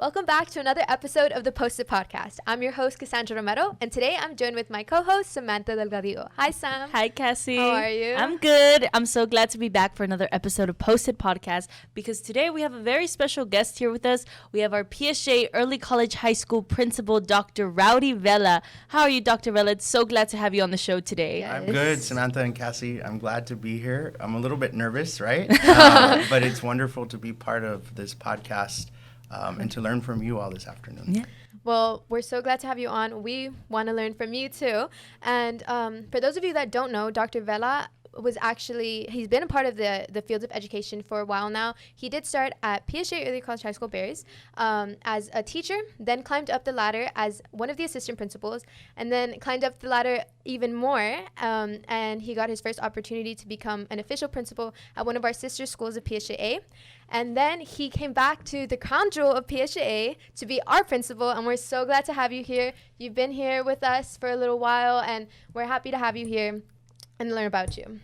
Welcome back to another episode of the Posted Podcast. I'm your host, Kazzandra and today I'm joined with my co-host, Samantha Delgadillo. Hi, Sam. Hi, Cassie. How are you? I'm good. I'm so glad to be back for another episode of Posted Podcast because today we have a very special guest here with us. We have our PSJA Early College High School Principal, Dr. Rowdy Vela. How are you, Dr. Vela? It's so glad to have you on the show today. Yes. I'm good, Samantha and Cassie. I'm glad to be here. I'm a little bit nervous, right? But it's wonderful to be part of this podcast. And to learn from you all this afternoon. Yeah. Well, we're so glad to have you on. We want to learn from you too. And for those of you that don't know, Dr. Vela he's been a part of the fields of education for a while now. He did start at PSJA Early College High School Berries as a teacher, then climbed up the ladder as one of the assistant principals, and then climbed up the ladder even more, and he got his first opportunity to become an official principal at one of our sister schools of PSJA. And then he came back to the crown jewel of PSJA to be our principal, and we're so glad to have you here. You've been here with us for a little while, and we're happy to have you here and learn about you.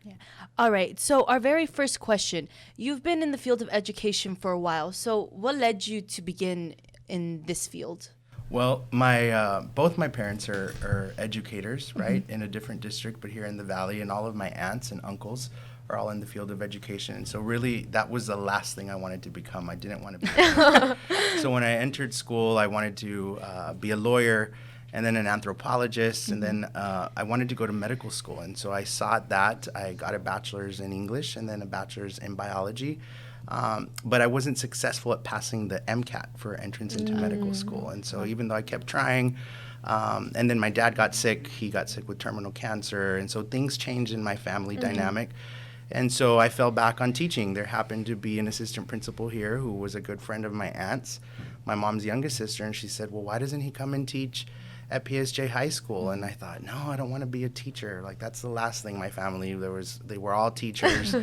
Yeah. All right. So our very first question, you've been in the field of education for a while. So what led you to begin in this field? Well, both my parents are educators, right, in a different district, but here in the Valley, and all of my aunts and uncles are all in the field of education. And so really, that was the last thing I wanted to become. I didn't want to be a teacher. So when I entered school, I wanted to be a lawyer, and then an anthropologist, and then I wanted to go to medical school. And so I sought that. I got a bachelor's in English and then a bachelor's in biology. But I wasn't successful at passing the MCAT for entrance into medical school. And so even though I kept trying, and then my dad got sick. He got sick with terminal cancer. And so things changed in my family dynamic. And so I fell back on teaching. There happened to be an assistant principal here who was a good friend of my aunt's, my mom's youngest sister. And she said, well, why doesn't he come and teach at PSJ High School? And I thought, no, I don't want to be a teacher. Like, that's the last thing my family, they were all teachers.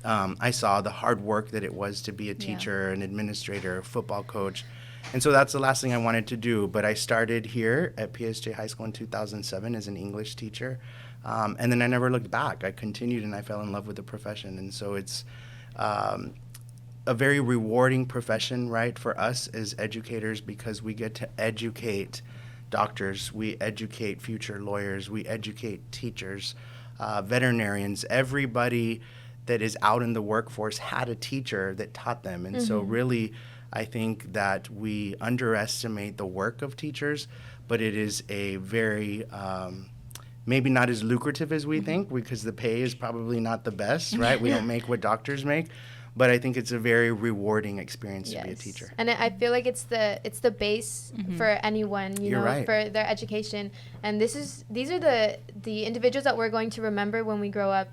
I saw the hard work that it was to be a teacher, an administrator, a football coach. And so that's the last thing I wanted to do. But I started here at PSJ High School in 2007 as an English teacher. And then I never looked back. I continued and I fell in love with the profession. And so it's a very rewarding profession, right, for us as educators, because we get to educate doctors, we educate future lawyers, we educate teachers, veterinarians. Everybody that is out in the workforce had a teacher that taught them. And so really, I think that we underestimate the work of teachers, but it is a very, maybe not as lucrative as we think, because the pay is probably not the best, right? We don't make what doctors make. But I think it's a very rewarding experience to be a teacher. And I feel like it's the base for anyone, you know, right. for their education. And these are the individuals that we're going to remember when we grow up.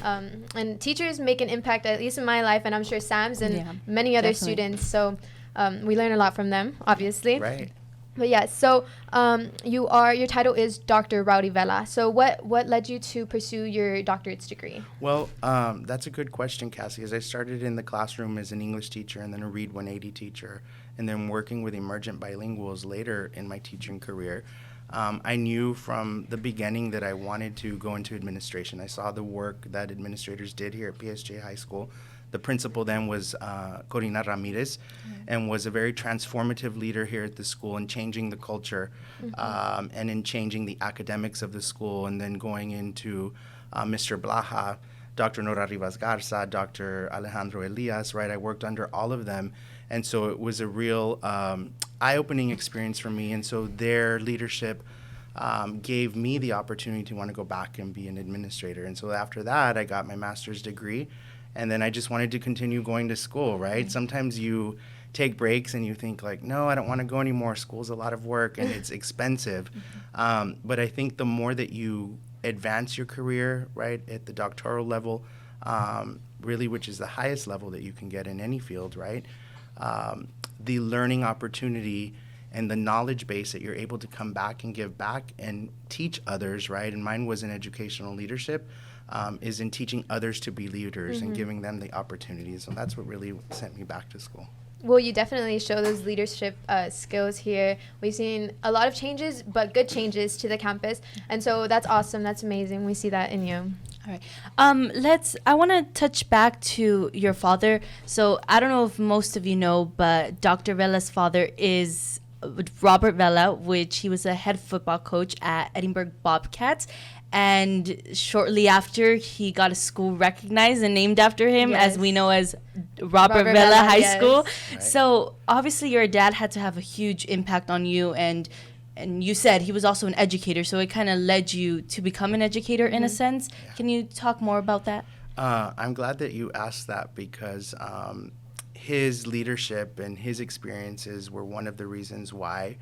And teachers make an impact, at least in my life, and I'm sure Sam's and many other students. So we learn a lot from them, obviously. Right. But yeah, so your title is Dr. Rowdy Vela. So what led you to pursue your doctorate's degree? Well, that's a good question, Cassie. As I started in the classroom as an English teacher and then a Read 180 teacher, and then working with emergent bilinguals later in my teaching career, I knew from the beginning that I wanted to go into administration. I saw the work that administrators did here at PSJ High School. The principal then was Corina Ramirez, and was a very transformative leader here at the school in changing the culture and in changing the academics of the school, and then going into Mr. Blaha, Dr. Nora Rivas Garza, Dr. Alejandro Elias, right? I worked under all of them, and so it was a real eye-opening experience for me, and so their leadership gave me the opportunity to want to go back and be an administrator. And so after that, I got my master's degree. And then I just wanted to continue going to school, right? Sometimes you take breaks and you think like, no, I don't want to go anymore. School's a lot of work and it's expensive. But I think the more that you advance your career, right, at the doctoral level, really, which is the highest level that you can get in any field, right, the learning opportunity and the knowledge base that you're able to come back and give back and teach others, right? And mine was in educational leadership. Is in teaching others to be leaders and giving them the opportunities. And that's what really sent me back to school. Well, you definitely show those leadership skills here. We've seen a lot of changes, but good changes to the campus. And so that's awesome. That's amazing. We see that in you. All right. I want to touch back to your father. So I don't know if most of you know, but Dr. Vela's father is Robert Vela, which he was a head football coach at Edinburgh Bobcats. And shortly after, he got a school recognized and named after him, as we know as Robert Vela High School. Right. So obviously your dad had to have a huge impact on you, and you said he was also an educator, so it kind of led you to become an educator in a sense. Yeah. Can you talk more about that? I'm glad that you asked that because his leadership and his experiences were one of the reasons why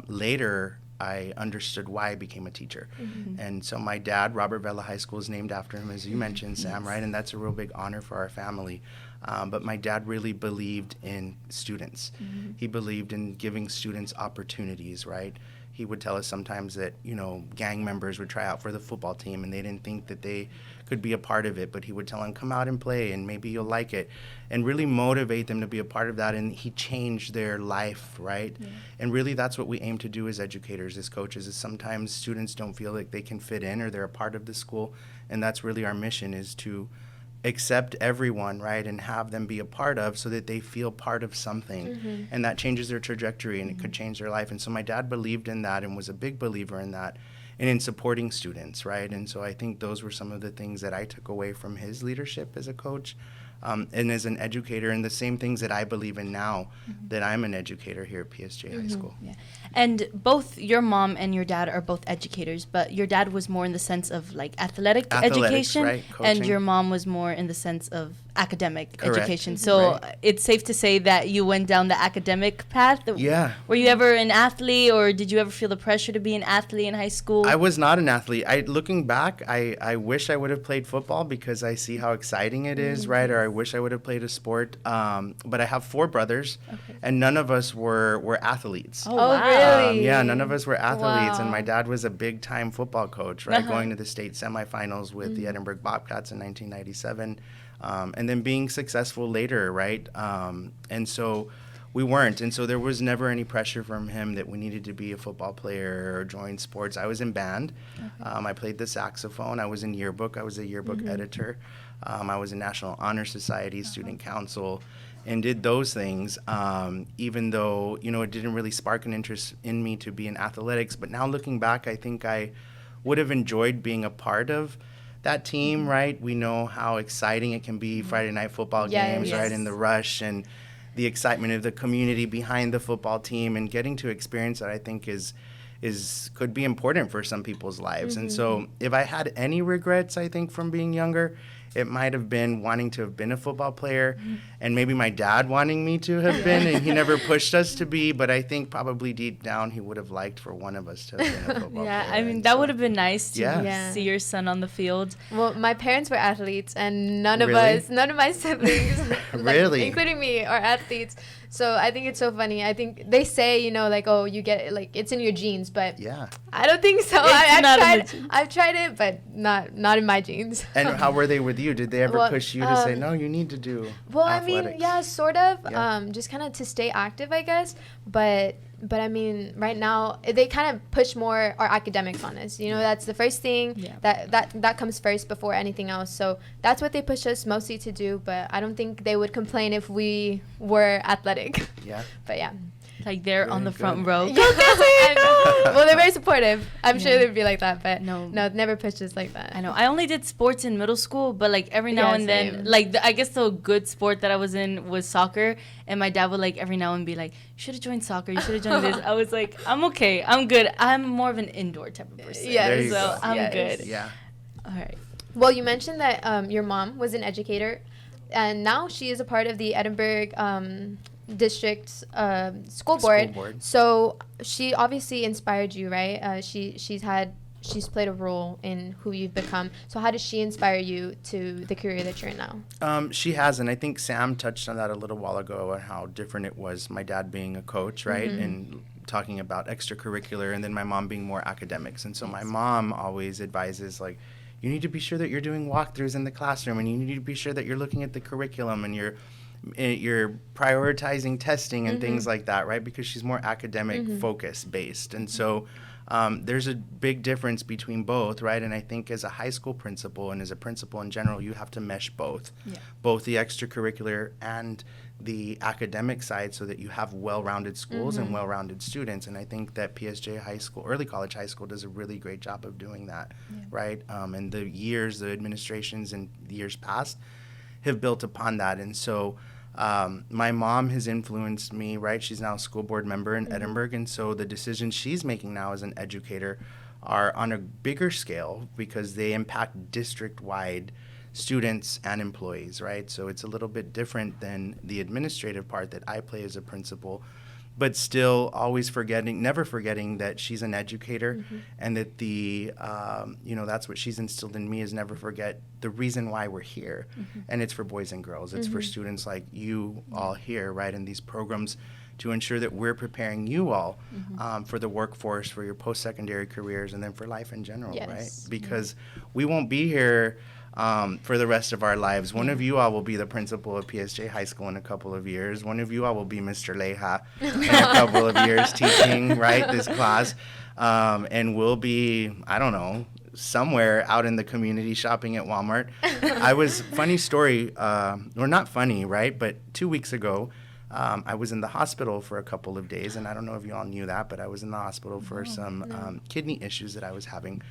later I understood why I became a teacher. And so my dad, Robert Vela High School, is named after him, as you mentioned, Sam, right? And that's a real big honor for our family. But my dad really believed in students. He believed in giving students opportunities, right? He would tell us sometimes that, you know, gang members would try out for the football team and they didn't think that they could be a part of it, but he would tell them, come out and play and maybe you'll like it, and really motivate them to be a part of that. And he changed their life, right? And really that's what we aim to do as educators, as coaches, is sometimes students don't feel like they can fit in or they're a part of the school. And that's really our mission, is to accept everyone, right, and have them be a part of, so that they feel part of something. And that changes their trajectory, and it could change their life. And so my dad believed in that and was a big believer in that and in supporting students, right? And so I think those were some of the things that I took away from his leadership as a coach and as an educator, and the same things that I believe in now that I'm an educator here at PSJA High School. Yeah. And both your mom and your dad are both educators, but your dad was more in the sense of like athletic education, right? And your mom was more in the sense of academic Correct. education. So Right. it's safe to say that you went down the academic path. Yeah. Were you ever an athlete, or did you ever feel the pressure to be an athlete in high school? I was not an athlete. Looking back, I wish I would have played football because I see how exciting it is, right? Or I wish I would have played a sport. But I have 4 brothers, and none of us were athletes. Oh, wow. Really? Yeah, none of us were athletes, and Wow. my dad was a big-time football coach, right? Going to the state semifinals with the Edinburgh Bobcats in 1997, and then being successful later, right? And so we weren't, and so there was never any pressure from him that we needed to be a football player or join sports. I was in band. I played the saxophone. I was in yearbook. I was a yearbook editor. I was in National Honor Society, Student Council, and did those things, even though, you know, it didn't really spark an interest in me to be in athletics. But now looking back, I think I would have enjoyed being a part of that team, right? We know how exciting it can be, Friday night football games, right? And the rush and the excitement of the community behind the football team, and getting to experience that, I think is could be important for some people's lives. And so if I had any regrets, I think, from being younger, it might have been wanting to have been a football player, and maybe my dad wanting me to have been, and he never pushed us to be, but I think probably deep down he would have liked for one of us to have been a football player. I mean, And that so- would have been nice to Yeah. see your son on the field. Well, my parents were athletes, and none of Really? us, none of my siblings, Really? including me, are athletes. So I think it's so funny. I think they say, you know, like, oh, you get it, like, it's in your genes, but Yeah. I don't think so. It's not in the genes. I've tried it, but not in my genes. And how were they with you? Did they ever Well, push you to say, no, you need to do Well, athletics? I mean, yeah, sort of. Yeah. Just kind of to stay active, I guess. But I mean, right now they kind of push more our academics on us. You know, that's the first thing that comes first before anything else. So that's what they push us mostly to do. But I don't think they would complain if we were athletic. Yeah. But yeah. Like they're on the Very front good. row. I know. Well, they're very supportive. I'm sure Yeah. they'd be like that, but No. no, it never pushed us like that. I know. I only did sports in middle school, but like every now Yeah, and then, same. like I guess the good sport that I was in was soccer, and my dad would like every now and be like, "You should have joined soccer. You should have joined this." I was like, "I'm okay. I'm good. I'm more of an indoor type of person." Yes. There you so go. I'm Yes. good. Yeah. All right. Well, you mentioned that your mom was an educator, and now she is a part of the Edinburgh district school board. So she obviously inspired you, right? She's played a role in who you've become. So how did she inspire you to the career that you're in now? She has, and I think Sam touched on that a little while ago, and how different it was, my dad being a coach, right? And talking about extracurricular, and then my mom being more academics. And so my mom always advises, like, you need to be sure that you're doing walkthroughs in the classroom, and you need to be sure that you're looking at the curriculum, and you're you're prioritizing testing and things like that, right? Because she's more academic focus based. And so there's a big difference between both, right? And I think as a high school principal and as a principal in general, you have to mesh both, both the extracurricular and the academic side, so that you have well-rounded schools and well-rounded students. And I think that PSJA High School, early college high school, does a really great job of doing that, right? And the administrations in the years past have built upon that. And so my mom has influenced me, right? She's now a school board member in Edinburgh. And so the decisions she's making now as an educator are on a bigger scale because they impact district-wide students and employees, right? So it's a little bit different than the administrative part that I play as a principal, but still always never forgetting that she's an educator and that that's what she's instilled in me, is never forget the reason why we're here. And it's for boys and girls. It's for students like you all here, right, in these programs, to ensure that we're preparing you all for the workforce, for your post-secondary careers, and then for life in general, right? Because we won't be here for the rest of our lives. One of you all will be the principal of PSJ High School in a couple of years. One of you all will be Mr. Leja in a couple of years teaching, right, this class. And we'll be, I don't know, somewhere out in the community shopping at Walmart. Funny story, or not funny, right, but 2 weeks ago, I was in the hospital for a couple of days, and I don't know if you all knew that, but I was in the hospital for some kidney issues that I was having.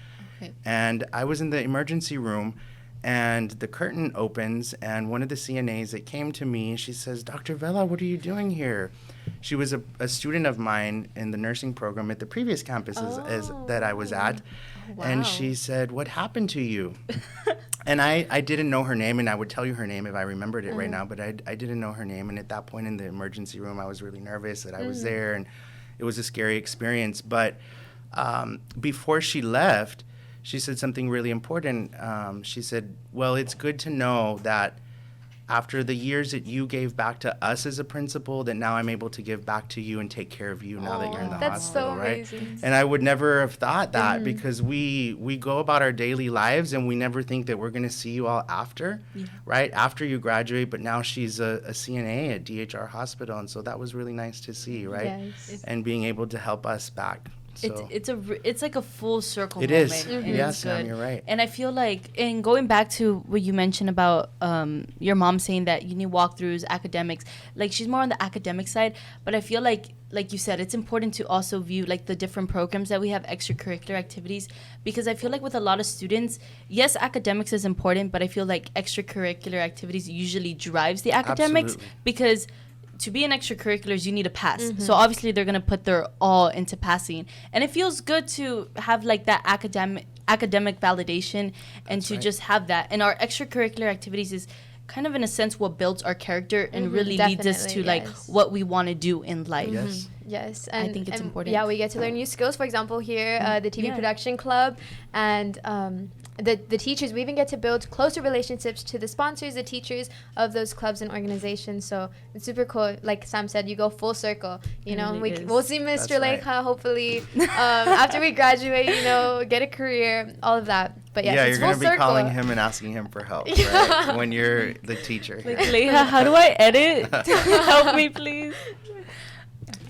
Okay. And I was in the emergency room, and the curtain opens, and one of the CNAs that came to me, she says, "Dr. Vela, what are you doing here?" She was a student of mine in the nursing program at the previous campus that I was at. Oh, wow. And she said, "What happened to you?" And I didn't know her name, and I would tell you her name if I remembered it right now, but I didn't know her name. And at that point in the emergency room, I was really nervous that I was there, and it was a scary experience. But before she left, she said something really important. She said, "Well, it's good to know that after the years that you gave back to us as a principal, that now I'm able to give back to you and take care of you now that you're in the hospital," so right? Amazing. And I would never have thought that because we go about our daily lives and we never think that we're going to see you all after, right? After you graduate, but now she's a CNA at DHR Hospital, and so that was really nice to see, right? Yes. And being able to help us back. So. It's like a full circle it moment. Is. And Yes, it's good. Sam, you're right. And I feel like, and going back to what you mentioned about your mom saying that you need walkthroughs, academics, like she's more on the academic side, but I feel like you said, it's important to also view like the different programs that we have, extracurricular activities, because I feel like with a lot of students, yes, academics is important, but I feel like extracurricular activities usually drives the academics. Absolutely. Because to be in extracurriculars, you need to pass. So obviously they're going to put their all into passing. And it feels good to have like that academic validation and to just have that. And our extracurricular activities is kind of in a sense what builds our character and really leads us to like what we want to do in life. Yes, and I think it's important. Yeah, we get to learn new skills. For example, here, the TV production club, and the teachers, we even get to build closer relationships to the sponsors, the teachers of those clubs and organizations. So it's super cool. Like Sam said, you go full circle. You know, really we'll see Mr. Leja hopefully after we graduate. You know, get a career, all of that. But yes, it's you're going to be circle. calling him and asking him for help, right? When you're the teacher. Like, Leja, how do I edit? Help me, please.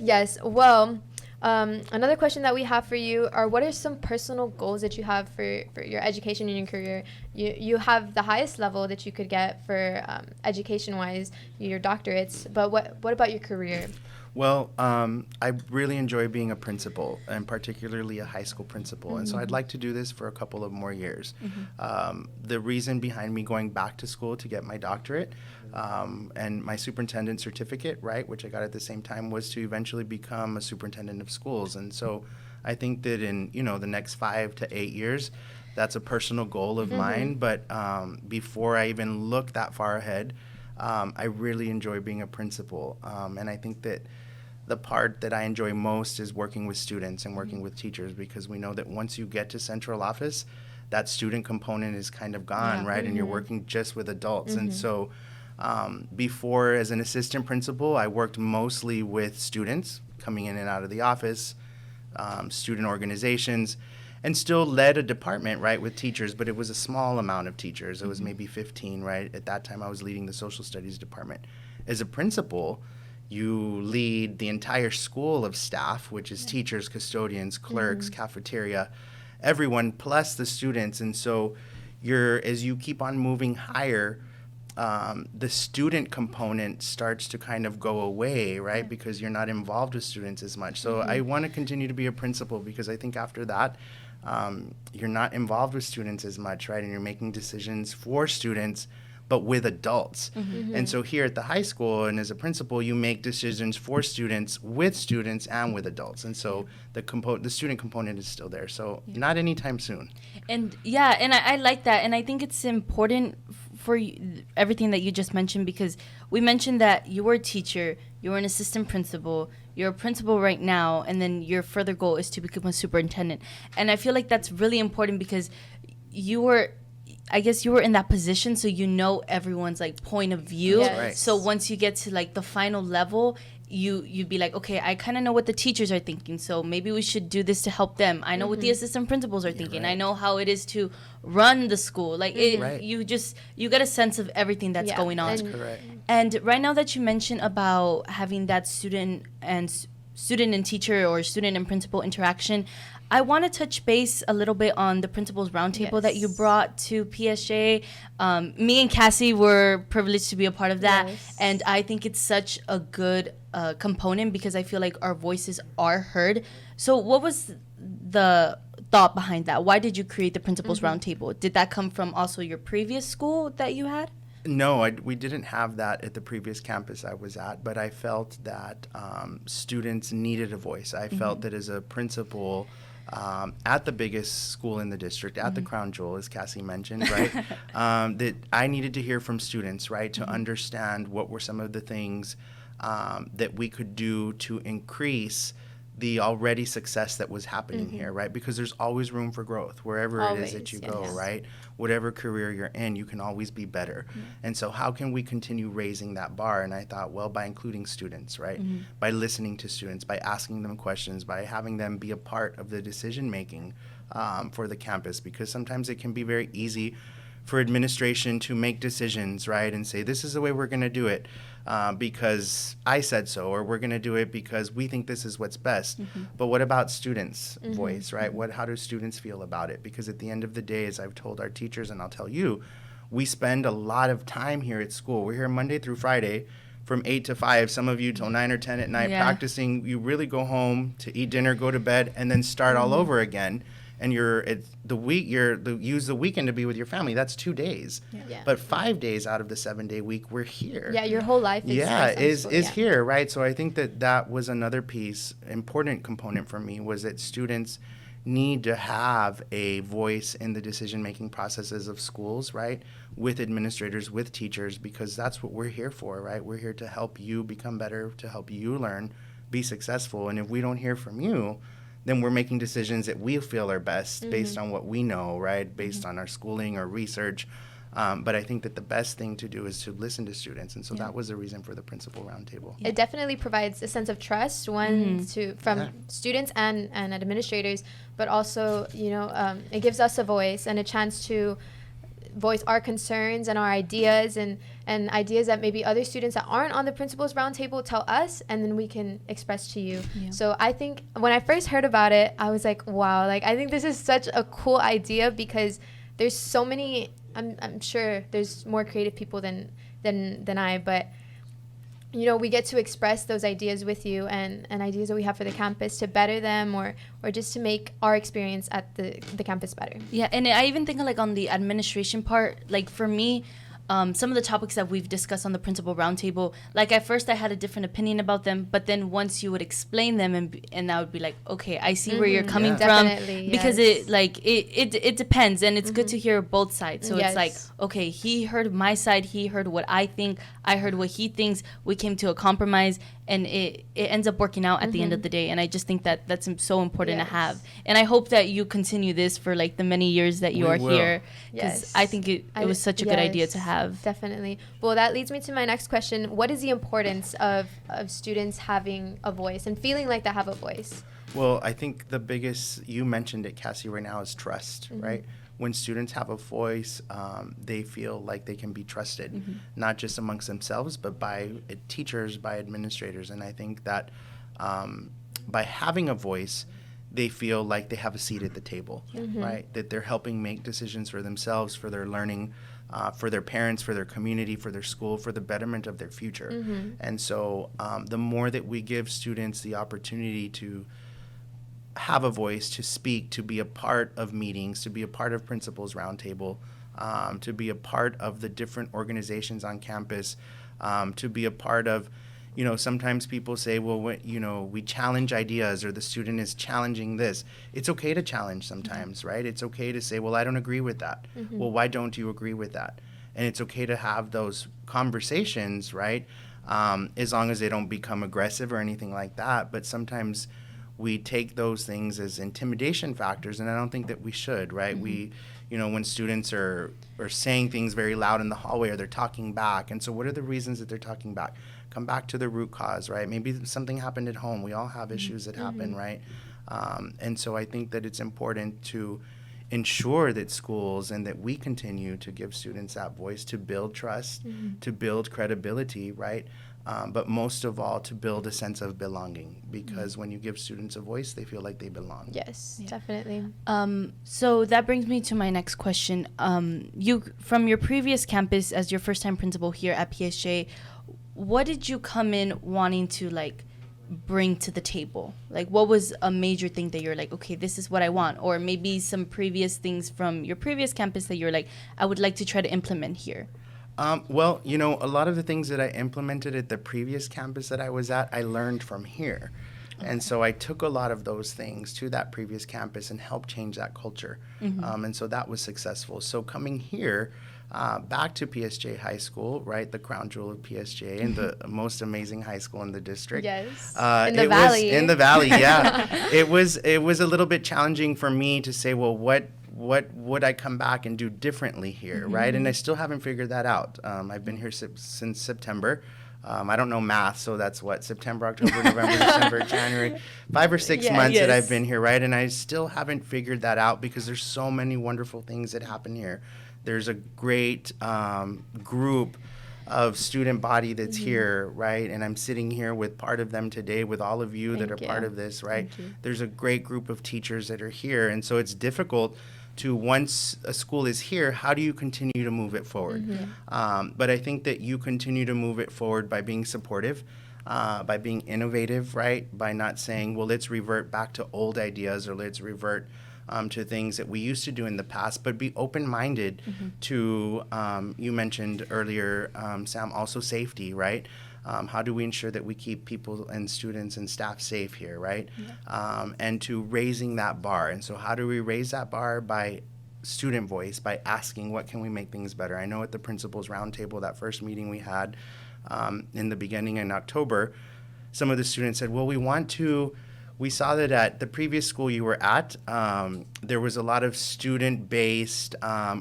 Yes. Well, another question that we have for you are, what are some personal goals that you have for your education and your career? You have the highest level that you could get for education-wise, your doctorates, but what about your career? Well, I really enjoy being a principal, and particularly a high school principal. And so I'd like to do this for a couple of more years. The reason behind me going back to school to get my doctorate and my superintendent certificate, right, which I got at the same time, was to eventually become a superintendent of schools. And so I think that in, the next 5 to 8 years, that's a personal goal of mine. But before I even look that far ahead, I really enjoy being a principal. And I think that the part that I enjoy most is working with students and working with teachers, because we know that once you get to central office, that student component is kind of gone, right? And you're working just with adults. And so before, as an assistant principal, I worked mostly with students coming in and out of the office, student organizations, and still led a department, right, with teachers, but it was a small amount of teachers. It was maybe 15, right? At that time, I was leading the social studies department. as a principal, you lead the entire school of staff, which is teachers, custodians, clerks, cafeteria, everyone, plus the students. And so as you keep on moving higher, the student component starts to kind of go away, right? Because you're not involved with students as much. So I want to continue to be a principal because I think after that, you're not involved with students as much, right? And you're making decisions for students, but with adults. And so here at the high school and as a principal, you make decisions for students, with students, and with adults. And so the student component is still there. So not anytime soon. And I like that. And I think it's important for everything that you just mentioned, because we mentioned that you were a teacher, you were an assistant principal, you're a principal right now, and then your further goal is to become a superintendent. And I feel like that's really important because you were in that position, so you know everyone's like point of view. Yes. Right. So once you get to like the final level, you'd be like, okay, I kind of know what the teachers are thinking, so maybe we should do this to help them. I know what the assistant principals are thinking. Right. I know how it is to run the school. Like Right. you get a sense of everything that's going on. And Correct. And right now that you mentioned about having that student and teacher or student and principal interaction, I want to touch base a little bit on the Principals Roundtable that you Yes. brought to PSJA. Me and Cassie were privileged to be a part of that. Yes. And I think it's such a good component because I feel like our voices are heard. So what was the thought behind that? Why did you create the Principals Roundtable? Did that come from also your previous school that you had? No, we didn't have that at the previous campus I was at, but I felt that students needed a voice. I felt that as a principal at the biggest school in the district, at the Crown Jewel, as Cassie mentioned, right, that I needed to hear from students, right, to understand what were some of the things that we could do to increase the already success that was happening here, right? Because there's always room for growth wherever it is that you go, right? Whatever career you're in, you can always be better. And so how can we continue raising that bar? And I thought, well, by including students, right? By listening to students, by asking them questions, by having them be a part of the decision making for the campus, because sometimes it can be very easy for administration to make decisions, right, and say, this is the way we're going to do it because I said so, or we're going to do it because we think this is what's best. But what about students' voice, right? How do students feel about it? Because at the end of the day, as I've told our teachers, and I'll tell you, we spend a lot of time here at school. We're here Monday through Friday from 8 to 5, some of you till 9 or 10 at night practicing. You really go home to eat dinner, go to bed, and then start all over again. And use the weekend to be with your family. That's 2 days. Yeah. But 5 days out of the 7-day week, we're here. Yeah, your whole life is is here, right? So I think that was another important component for me, was that students need to have a voice in the decision-making processes of schools, right? With administrators, with teachers, because that's what we're here for, right? We're here to help you become better, to help you learn, be successful. And if we don't hear from you, then we're making decisions that we feel are best based on what we know, right? Based on our schooling or research. But I think that the best thing to do is to listen to students. And so that was the reason for the Principal Roundtable. It definitely provides a sense of trust, from students and administrators, but also, it gives us a voice and a chance to voice our concerns and our ideas and ideas that maybe other students that aren't on the Principals Roundtable tell us, and then we can express to you. So I think when I first heard about it, I was like, wow, like I think this is such a cool idea, because there's so many, I'm sure there's more creative people than I, but we get to express those ideas with you and ideas that we have for the campus to better them or just to make our experience at the campus better. Yeah, and I even think like on the administration part, like for me, some of the topics that we've discussed on the Principal Roundtable, like at first I had a different opinion about them, but then once you would explain them and I would be like, okay, I see where you're coming from. Definitely, because it depends, and it's good to hear both sides. So it's like, okay, he heard my side, he heard what I think, I heard what he thinks, we came to a compromise, and it ends up working out at the end of the day. And I just think that that's so important to have. And I hope that you continue this for like the many years that you are here, because I think it was such a good idea to have. Definitely. Well, that leads me to my next question. What is the importance of students having a voice and feeling like they have a voice? Well, I think the biggest, you mentioned it, Cassie, right now is trust, Mm-hmm. right? When students have a voice, they feel like they can be trusted, Mm-hmm. not just amongst themselves, but by teachers, by administrators. And I think that by having a voice, they feel like they have a seat at the table, Mm-hmm. right? That they're helping make decisions for themselves, for their learning, for their parents, for their community, for their school, for the betterment of their future. Mm-hmm. And so the more that we give students the opportunity to have a voice, to speak, to be a part of meetings, to be a part of principals roundtable, to be a part of the different organizations on campus, to be a part of, sometimes people say, well, we challenge ideas, or the student is challenging this. It's okay to challenge sometimes, right? It's okay to say, well, I don't agree with that. Mm-hmm. Well, why don't you agree with that? And it's okay to have those conversations, right? As long as they don't become aggressive or anything like that. But sometimes we take those things as intimidation factors, and I don't think that we should, right? Mm-hmm. When students are saying things very loud in the hallway, or they're talking back, and so what are the reasons that they're talking back? Come back to the root cause, right? Maybe something happened at home. We all have issues that happen, right? And so I think that it's important to ensure that schools and that we continue to give students that voice, to build trust, to build credibility, right? But most of all, to build a sense of belonging, because when you give students a voice, they feel like they belong. Yes, definitely. So that brings me to my next question. You, from your previous campus as your first time principal here at PSJ, what did you come in wanting to bring to the table? What was a major thing that you're like, okay, this is what I want? Or maybe some previous things from your previous campus that you're like, I would like to try to implement here? Well, a lot of the things that I implemented at the previous campus that I was at, I learned from here. Okay. And so I took a lot of those things to that previous campus and helped change that culture. And so that was successful. So coming here, back to PSJ High School, right, the crown jewel of PSJ and the most amazing high school in the district. Yes. In the valley. In the valley, yeah. It was a little bit challenging for me to say, well, what would I come back and do differently here, right? And I still haven't figured that out. I've been here since September. I don't know math, so that's what, September, October, November, December, January, 5 or 6 months that I've been here, right? And I still haven't figured that out because there's so many wonderful things that happen here. There's a great group of student body that's here, right? And I'm sitting here with part of them today, with all of you that are part of this, right? There's a great group of teachers that are here. And so it's difficult to, once a school is here, how do you continue to move it forward? But I think that you continue to move it forward by being supportive, by being innovative, right? By not saying, well, let's revert back to old ideas, or let's revert to things that we used to do in the past, but be open-minded to, you mentioned earlier, Sam, also safety, right? How do we ensure that we keep people and students and staff safe here, right? And to raising that bar. And so how do we raise that bar? By student voice, by asking, what can we make things better? I know at the principals roundtable, that first meeting we had in the beginning in October, some of the students said, well, we saw that at the previous school you were at, there was a lot of student-based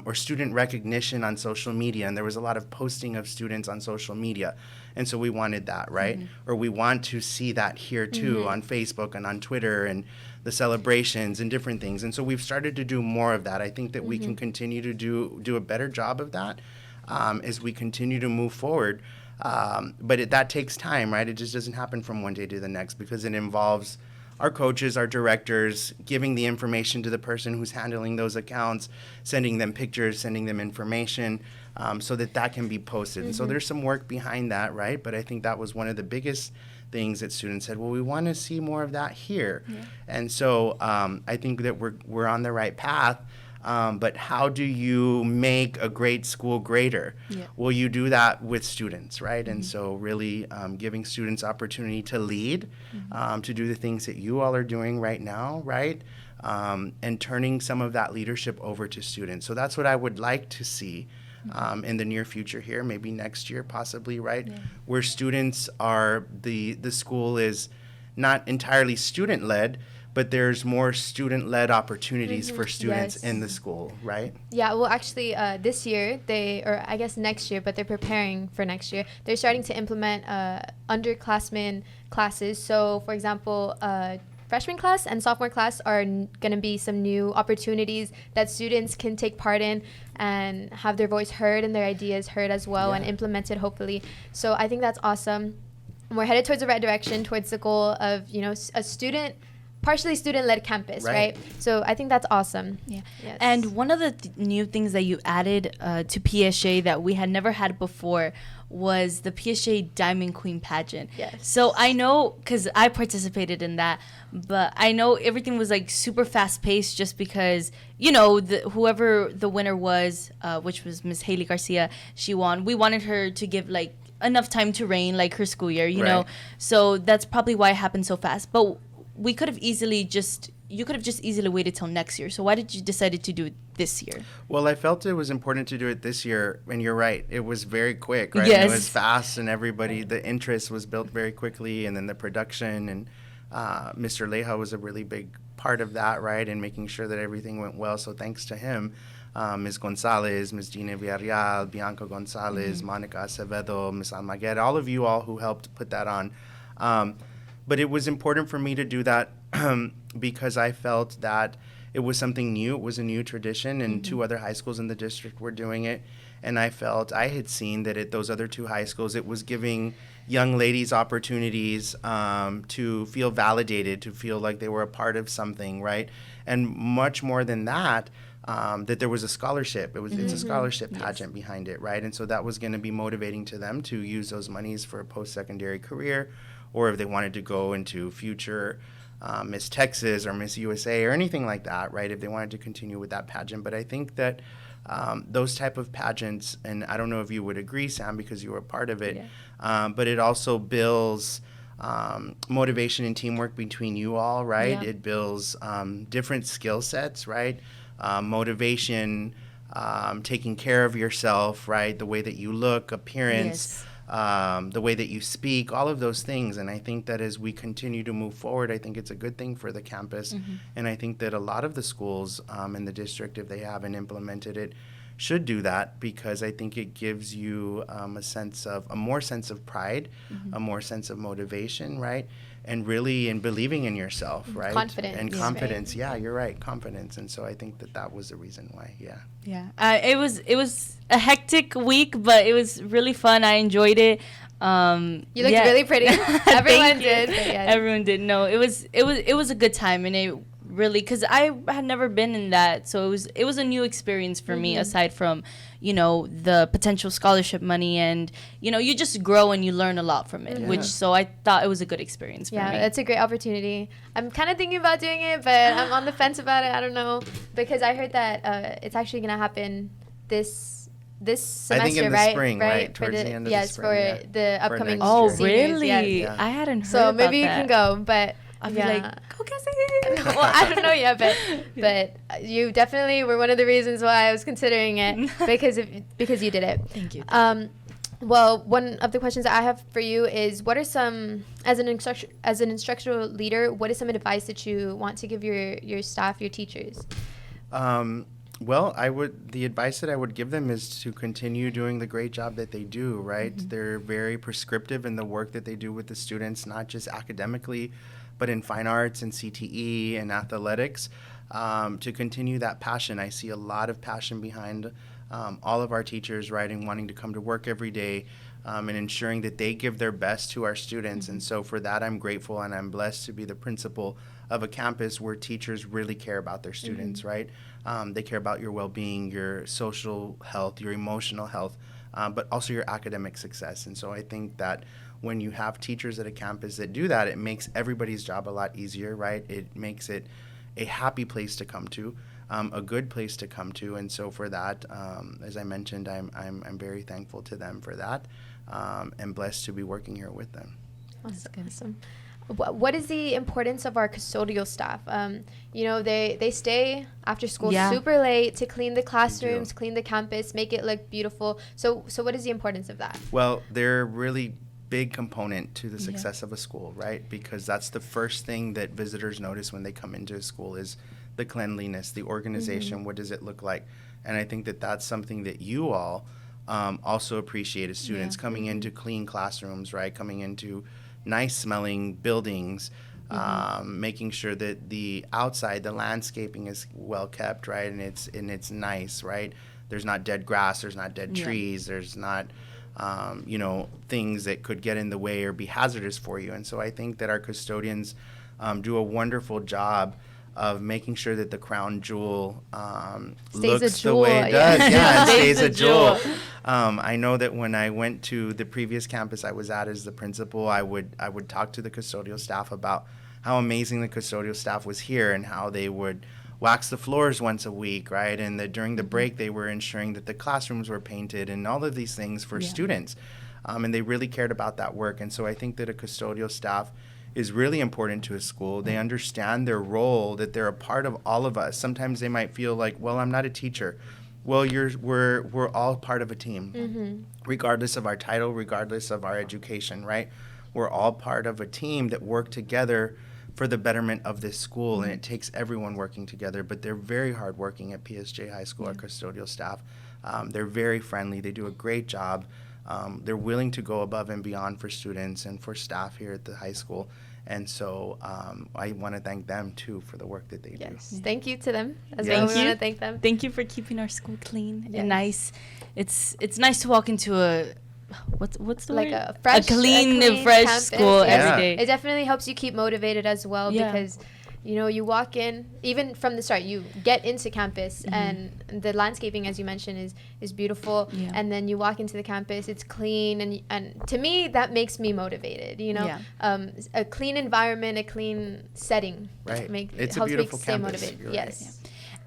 or student recognition on social media, and there was a lot of posting of students on social media. And so we wanted that, right? Or we want to see that here too, on Facebook and on Twitter, and the celebrations and different things. And so we've started to do more of that. I think that we can continue to do a better job of that as we continue to move forward. But that takes time, right? It just doesn't happen from one day to the next, because it involves our coaches, our directors, giving the information to the person who's handling those accounts, sending them pictures, sending them information, so that can be posted. And so there's some work behind that, right? But I think that was one of the biggest things that students said, well, we want to see more of that here. And so I think that we're on the right path. But how do you make a great school greater? Well, you do that with students, right? And so really giving students opportunity to lead, to do the things that you all are doing right now, right? And turning some of that leadership over to students. So that's what I would like to see in the near future here, maybe next year possibly, right? Where students are, the school is not entirely student-led, but there's more student-led opportunities for students in the school, right? Yeah, well, actually, this year, or I guess next year, but they're preparing for next year, they're starting to implement underclassmen classes. So, for example, freshman class and sophomore class are going to be some new opportunities that students can take part in and have their voice heard and their ideas heard as well, and implemented hopefully. So I think that's awesome. We're headed towards the right direction, towards the goal of, a partially student-led campus, right? So I think that's awesome. Yeah. Yes. And one of the new things that you added to PSJA that we had never had before was the PSJA Diamond Queen pageant. Yes. So I know, because I participated in that, but I know everything was like super fast-paced just because, whoever the winner was, which was Miss Haley Garcia, she won. We wanted her to give like enough time to reign, like her school year, you know? So that's probably why it happened so fast. But you could have just easily waited till next year. So why did you decide to do it this year? Well, I felt it was important to do it this year, and you're right. It was very quick, right? Yes. It was fast, and the interest was built very quickly, and then the production, and Mr. Leja was a really big part of that, right, and making sure that everything went well. So thanks to him, Ms. Gonzalez, Ms. Gina Villarreal, Bianca Gonzalez, Monica Acevedo, Ms. Almaguer, all of you all who helped put that on. But it was important for me to do that because I felt that it was something new. It was a new tradition, and 2 other high schools in the district were doing it. And I felt I had seen that at those other 2 high schools, it was giving young ladies opportunities to feel validated, to feel like they were a part of something, right? And much more than that, that there was a scholarship. It's a scholarship pageant behind it, right? And so that was going to be motivating to them to use those monies for a post-secondary career, or if they wanted to go into future Miss Texas or Miss USA or anything like that, right? If they wanted to continue with that pageant. But I think that those type of pageants, and I don't know if you would agree, Sam, because you were a part of it, but it also builds motivation and teamwork between you all, right? It builds different skill sets, right? Motivation, taking care of yourself, right? The way that you look, appearance, the way that you speak, all of those things. And I think that as we continue to move forward, I think it's a good thing for the campus. And I think that a lot of the schools in the district, if they haven't implemented it, should do that, because I think it gives you a more sense of pride, a more sense of motivation, right? And really in believing in yourself, right? Confidence. And confidence. Right. Yeah, you're right. Confidence. And so I think that was the reason why. Yeah. Yeah. It was a hectic week, but it was really fun. I enjoyed it. You looked really pretty. Everyone did. Everyone did. No, it was a good time, and it really, because I had never been in that, so it was a new experience for me, aside from the potential scholarship money, and you just grow and you learn a lot from it, so I thought it was a good experience for me. Yeah, that's a great opportunity. I'm kind of thinking about doing it, but I'm on the fence about it. I don't know, because I heard that it's actually going to happen this semester, I think in the right? spring, right? Towards the end of the spring. Yes, for the upcoming Oh, seniors. really? Yes. I hadn't heard So about maybe you that. can go, but I'll be like, go Cassie. well, I don't know yet, but you definitely were one of the reasons why I was considering it, because you did it. Thank you. Well, one of the questions that I have for you is, what are some, as an instructional leader, what is some advice that you want to give your staff, your teachers? Well, the advice that I would give them is to continue doing the great job that they do, right? They're very prescriptive in the work that they do with the students, not just academically, but in fine arts and CTE and athletics, to continue that passion. I see a lot of passion behind all of our teachers, right, and wanting to come to work every day, and ensuring that they give their best to our students. And so for that, I'm grateful, and I'm blessed to be the principal of a campus where teachers really care about their students, right? They care about your well-being, your social health, your emotional health, but also your academic success. And so I think that when you have teachers at a campus that do that, it makes everybody's job a lot easier, right? It makes it a happy place to come to, a good place to come to. And so for that, as I mentioned, I'm very thankful to them for that, and blessed to be working here with them. Awesome. What is the importance of our custodial staff? They stay after school super late to clean the classrooms, clean the campus, make it look beautiful. So what is the importance of that? Well, they're really big component to the success of a school, right? Because that's the first thing that visitors notice when they come into a school is the cleanliness, the organization, what does it look like? And I think that that's something that you all also appreciate as students, coming into clean classrooms, right? Coming into nice smelling buildings, making sure that the outside, the landscaping is well kept, right, and it's nice, right. There's not dead grass, there's not dead trees, there's not things that could get in the way or be hazardous for you. And so I think that our custodians do a wonderful job of making sure that the crown jewel looks the way it does. Yeah, and stays a jewel. I know that when I went to the previous campus I was at as the principal, I would talk to the custodial staff about how amazing the custodial staff was here and how they would wax the floors once a week, right? And that during the break they were ensuring that the classrooms were painted and all of these things for students. And they really cared about that work. And so I think that a custodial staff is really important to a school. They understand their role, that they're a part of all of us. Sometimes they might feel like, well, I'm not a teacher. Well, we're all part of a team, regardless of our title, regardless of our education, right? We're all part of a team that work together for the betterment of this school, and it takes everyone working together. But they're very hardworking at PSJ High School, our custodial staff. They're very friendly. They do a great job. They're willing to go above and beyond for students and for staff here at the high school. And so I want to thank them, too, for the work that they do. Thank you to them as well. We want to thank them. Thank you for keeping our school clean and nice. It's nice to walk into a what's the like word? a clean fresh campus. school every day. It definitely helps you keep motivated as well because you walk in, even from the start, you get into campus and the landscaping, as you mentioned, is beautiful. And then you walk into the campus, it's clean. And to me, that makes me motivated, a clean environment, a clean setting. Right. It helps me stay motivated. Yes. Right.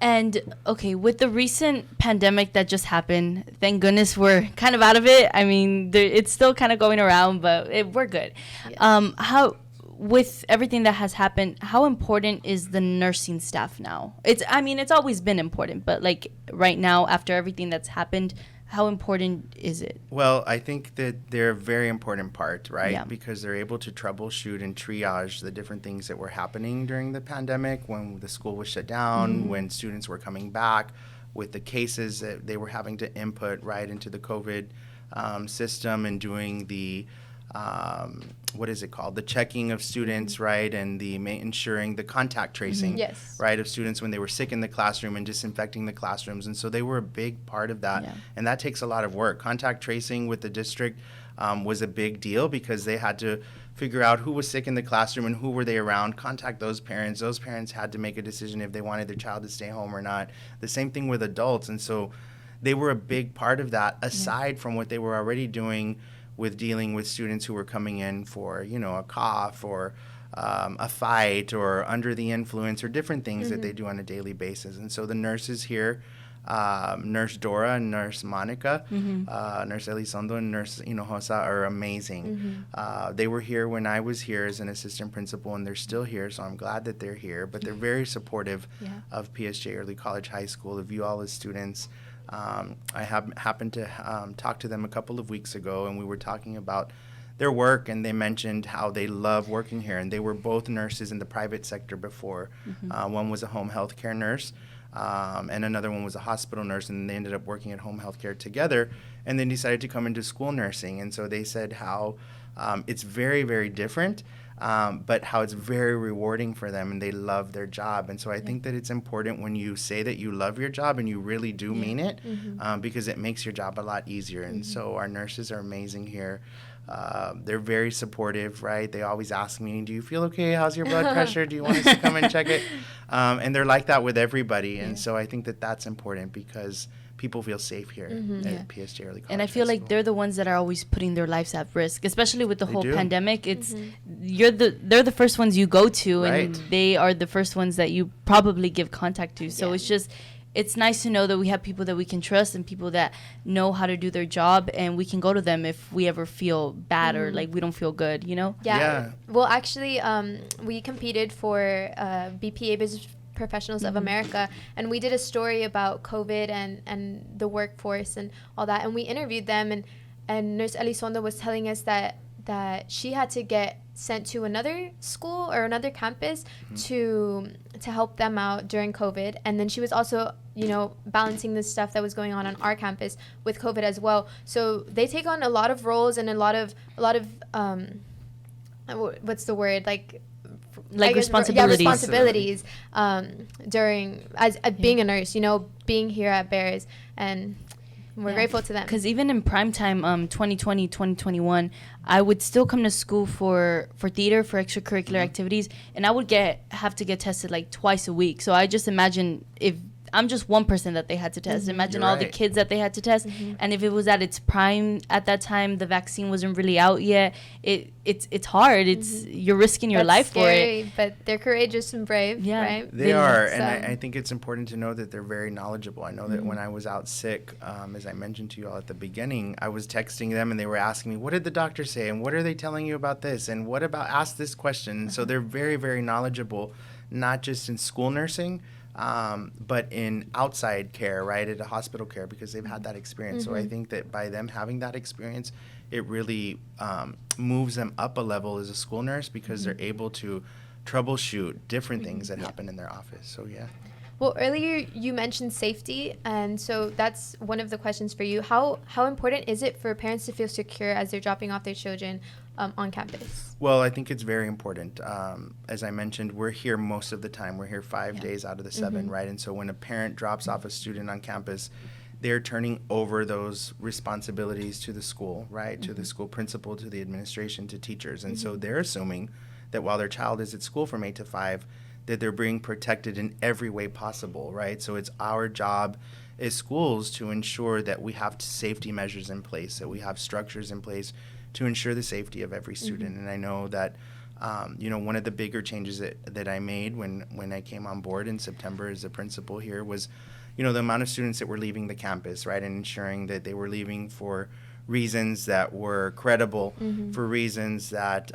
And, okay, with the recent pandemic that just happened, thank goodness we're kind of out of it. I mean, it's still kind of going around, but we're good. Yes. With everything that has happened, how important is the nursing staff now? It's always been important, but, like, right now, after everything that's happened, how important is it? Well, I think that they're a very important part, right? Yeah. Because they're able to troubleshoot and triage the different things that were happening during the pandemic, when the school was shut down, when students were coming back, with the cases that they were having to input right into the COVID system, and doing the what is it called? The checking of students, right? And the ensuring the contact tracing, right, of students when they were sick in the classroom, and disinfecting the classrooms. And so they were a big part of that. And that takes a lot of work. Contact tracing with the district was a big deal, because they had to figure out who was sick in the classroom and who were they around, contact those parents. Those parents had to make a decision if they wanted their child to stay home or not. The same thing with adults. And so they were a big part of that, aside from what they were already doing with dealing with students who were coming in for, a cough or a fight or under the influence, or different things that they do on a daily basis. And so the nurses here, Nurse Dora and Nurse Monica, Nurse Elizondo and Nurse Hinojosa, are amazing. They were here when I was here as an assistant principal, and they're still here, so I'm glad that they're here. But they're very supportive of PSJ Early College High School, of you all as students. I happened to talk to them a couple of weeks ago, and we were talking about their work, and they mentioned how they love working here. And they were both nurses in the private sector before. One was a home health care nurse, and another one was a hospital nurse, and they ended up working at home health care together, and then decided to come into school nursing. And so they said how it's very, very different, but how it's very rewarding for them, and they love their job. And so I think that it's important when you say that you love your job, and you really do mean it, because it makes your job a lot easier. And so our nurses are amazing here. They're very supportive, right? They always ask me, do you feel okay? How's your blood pressure? Do you want us to come and check it? And they're like that with everybody. And so I think that that's important, because people feel safe here at PSJ Early College. And I feel like they're the ones that are always putting their lives at risk, especially with the whole pandemic. It's they're the first ones you go to, and they are the first ones that you probably give contact to. So it's nice to know that we have people that we can trust, and people that know how to do their job, and we can go to them if we ever feel bad or like we don't feel good, Well, actually, we competed for BPA Business Professionals of America, and we did a story about COVID and the workforce and all that, and we interviewed them, and Nurse Elizondo was telling us that she had to get sent to another school or another campus to help them out during COVID. And then she was also, balancing the stuff that was going on our campus with COVID as well. So they take on a lot of roles and a lot of what's the word, like like responsibilities during as being a nurse, being here at Bears, and we're grateful to them. Because even in prime time, 2020, 2021, I would still come to school for theater, for extracurricular activities, and I would have to get tested like twice a week. So I just imagine if I'm just one person that they had to test. Imagine all the kids that they had to test. And if it was at its prime at that time, the vaccine wasn't really out yet. It's hard. You're risking your life scary, for it. But they're courageous and brave, right? They are, and I think it's important to know that they're very knowledgeable. I know that when I was out sick, as I mentioned to you all at the beginning, I was texting them and they were asking me, what did the doctor say? And what are they telling you about this? And what about, ask this question. So they're very, very knowledgeable, not just in school nursing, but in outside care, right, at a hospital care, because they've had that experience. So I think that by them having that experience, it really moves them up a level as a school nurse, because they're able to troubleshoot different things that happen in their office. So, yeah. Well, earlier you mentioned safety, and so that's one of the questions for you. How important is it for parents to feel secure as they're dropping off their children on campus? Well, I think it's very important. As I mentioned, we're here most of the time. We're here 5 days out of the 7, right? And so when a parent drops off a student on campus, they're turning over those responsibilities to the school, right? To the school principal, to the administration, to teachers. And so they're assuming that while their child is at school from 8 to 5, that they're being protected in every way possible, right? So it's our job as schools to ensure that we have safety measures in place, that we have structures in place to ensure the safety of every student. And I know that, one of the bigger changes that I made when I came on board in September as a principal here was, the amount of students that were leaving the campus, right? And ensuring that they were leaving for reasons that were credible, for reasons that,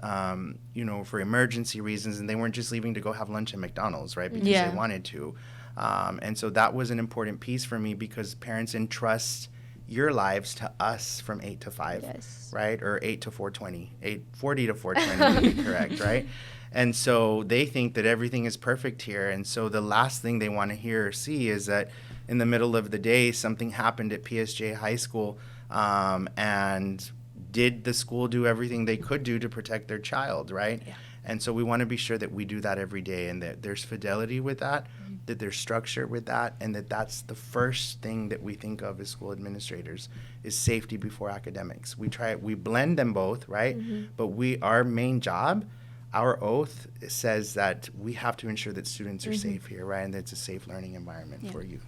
for emergency reasons, and they weren't just leaving to go have lunch at McDonald's, right? Because they wanted to. And so that was an important piece for me, because parents entrust your lives to us from 8 to 5, right? Or 8 to 4:20, 8:40 to 4:20 to be correct, right? And so they think that everything is perfect here. And so the last thing they want to hear or see is that in the middle of the day, something happened at PSJA High School, and did the school do everything they could do to protect their child, right? Yeah. And so we want to be sure that we do that every day, and that there's fidelity with that, that there's structure with that, and that's the first thing that we think of as school administrators is safety before academics. We blend them both, right? But our main job, our oath says that we have to ensure that students are safe here, right? And that it's a safe learning environment for you.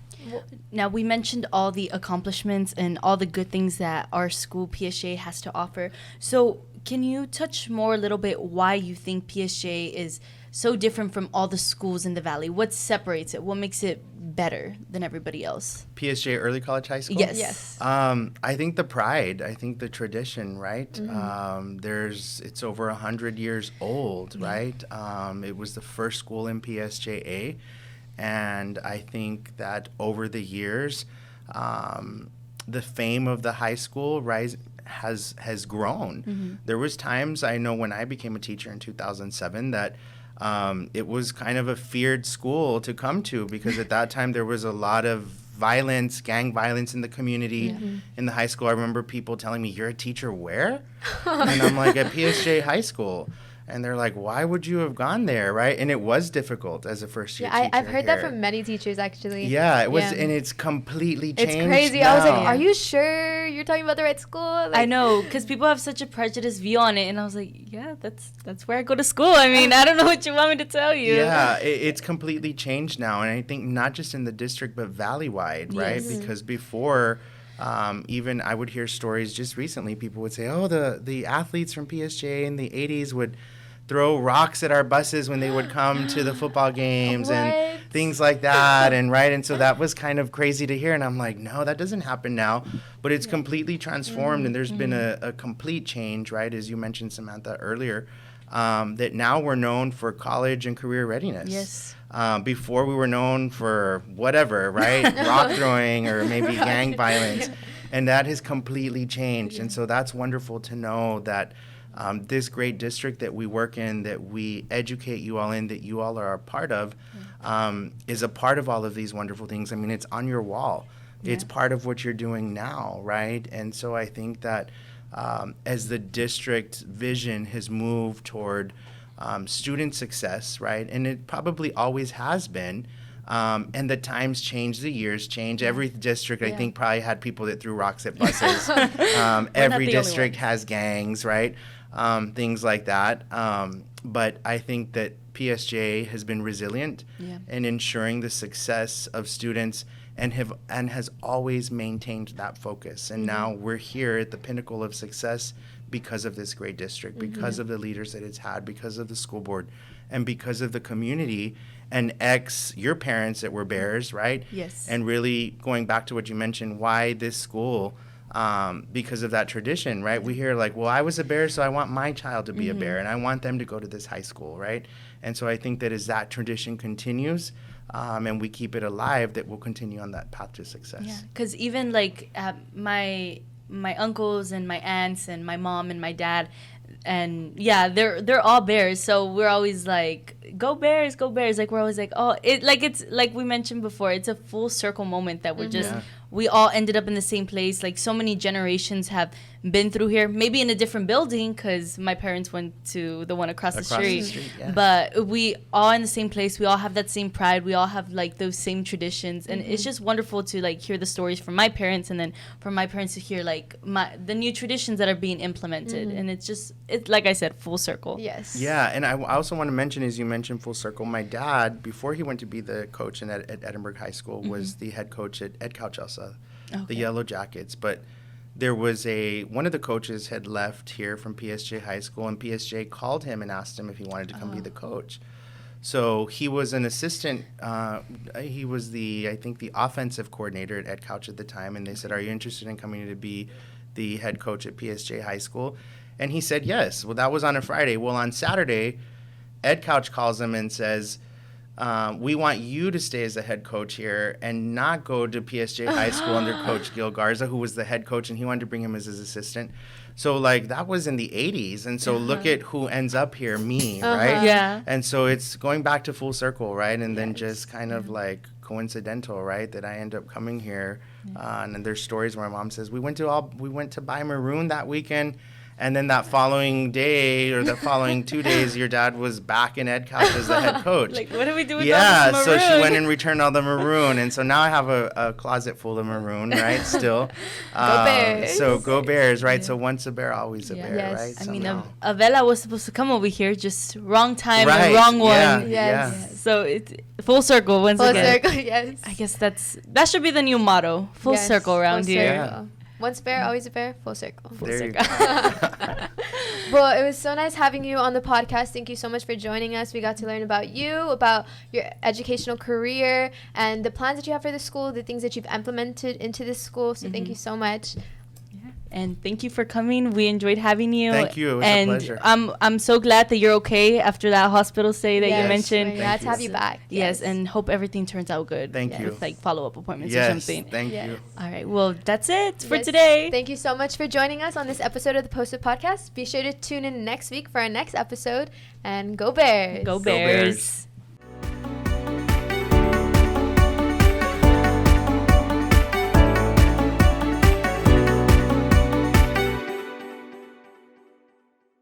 Now, we mentioned all the accomplishments and all the good things that our school, PSJA, has to offer. So can you touch more a little bit why you think PSJA is so different from all the schools in the Valley? What separates it? What makes it better than everybody else? PSJA Early College High School? Yes. I think the pride, I think the tradition, right? It's over 100 years old, right? It was the first school in PSJA. And I think that over the years, the fame of the high school has grown. There was times, I know when I became a teacher in 2007, that it was kind of a feared school to come to, because at that time there was a lot of violence, gang violence in the community, in the high school. I remember people telling me, "You're a teacher where?" And I'm like, "At PSJA High School." And they're like, why would you have gone there, right? And it was difficult as a first-year teacher. I've heard that from many teachers, actually. Yeah, it was, and it's completely changed. It's crazy. Now. I was like, are you sure you're talking about the right school? I know, because people have such a prejudiced view on it. And I was like, yeah, that's where I go to school. I mean, I don't know what you want me to tell you. Yeah, it's completely changed now. And I think not just in the district, but valley-wide, right? Because before... even I would hear stories just recently, people would say, oh, the athletes from PSJA in the 80s would throw rocks at our buses when they would come to the football games and things like that. And so that was kind of crazy to hear. And I'm like, no, that doesn't happen now. But it's completely transformed, and there's been a complete change, right? As you mentioned, Samantha, earlier, that now we're known for college and career readiness. Yes. Before we were known for whatever, right? Rock throwing or maybe gang violence. And that has completely changed. And so that's wonderful to know that this great district that we work in, that we educate you all in, that you all are a part of, is a part of all of these wonderful things. I mean, it's on your wall. Yeah. It's part of what you're doing now, right? And so I think that as the district vision has moved toward student success, right? And it probably always has been. And the times change, the years change. Every district, I think, probably had people that threw rocks at buses. Every district has gangs, right? Things like that. But I think that PSJA has been resilient in ensuring the success of students and has always maintained that focus. And now we're here at the pinnacle of success because of this great district, because of the leaders that it's had, because of the school board, and because of the community and your parents that were Bears, right? Yes. And really going back to what you mentioned, why this school, because of that tradition, right? We hear like, well, I was a Bear, so I want my child to be a Bear, and I want them to go to this high school, right? And so I think that as that tradition continues, and we keep it alive, that we'll continue on that path to success. Yeah, because even like my uncles and my aunts and my mom and my dad, and they're all Bears, so we're always like, go Bears, go Bears. Like we're always like, oh, it's like we mentioned before, it's a full circle moment that we're just we all ended up in the same place. Like so many generations have been through here, maybe in a different building because my parents went to the one across the street. But we all in the same place. We all have that same pride. We all have like those same traditions, and it's just wonderful to like hear the stories from my parents, and then from my parents to hear like the new traditions that are being implemented. And it's like I said, full circle. Yes. Yeah, and I also want to mention, as you mentioned, full circle. My dad, before he went to be the coach at Edinburgh High School, was the head coach at Ed Couchelsea, the Yellow Jackets. But there was one of the coaches had left here from PSJ High School, and PSJ called him and asked him if he wanted to come be the coach. So he was an assistant. He was I think the offensive coordinator at Ed Couch at the time, and they said, "Are you interested in coming to be the head coach at PSJ High School?" And he said yes. Well, that was on a Friday. Well, on Saturday, Ed Couch calls him and says, we want you to stay as the head coach here and not go to PSJ High School under Coach Gil Garza, who was the head coach, and he wanted to bring him as his assistant. So, like, that was in the 80s. And so look at who ends up here, me, right? Yeah. And so it's going back to full circle, right? And then just kind of like coincidental, right, that I end up coming here. And then there's stories where my mom says, we went to buy maroon that weekend. And then that following day or the following 2 days, your dad was back in Ed Couch as the head coach. Like, what do we do with all this maroon? So she went and returned all the maroon. And so now I have a closet full of maroon, right, still. Go Bears. So go Bears, right? So once a Bear, always a Bear, Yes. right? I mean, Somehow. Vela was supposed to come over here, just wrong time and wrong one. Yes. So it's full circle once again. Full circle, yes. I guess that should be the new motto. Full circle around full here. circle. Once Bear, always a Bear, full circle. There you go. Well, it was so nice having you on the podcast. Thank you so much for joining us. We got to learn about you, about your educational career, and the plans that you have for the school, the things that you've implemented into this school. So thank you so much. And thank you for coming. We enjoyed having you. Thank you. It was and a pleasure. I'm so glad that you're okay after that hospital stay that Yes, you mentioned. we're glad to have you back. Yes, and hope everything turns out good. Thank you. With like follow-up appointments or Yes, something. thank Yes. you. All right. Well, that's it for Yes. today. Thank you so much for joining us on this episode of the Posted Podcast. Be sure to tune in next week for our next episode. And go Bears. Go Go Bears. Bears.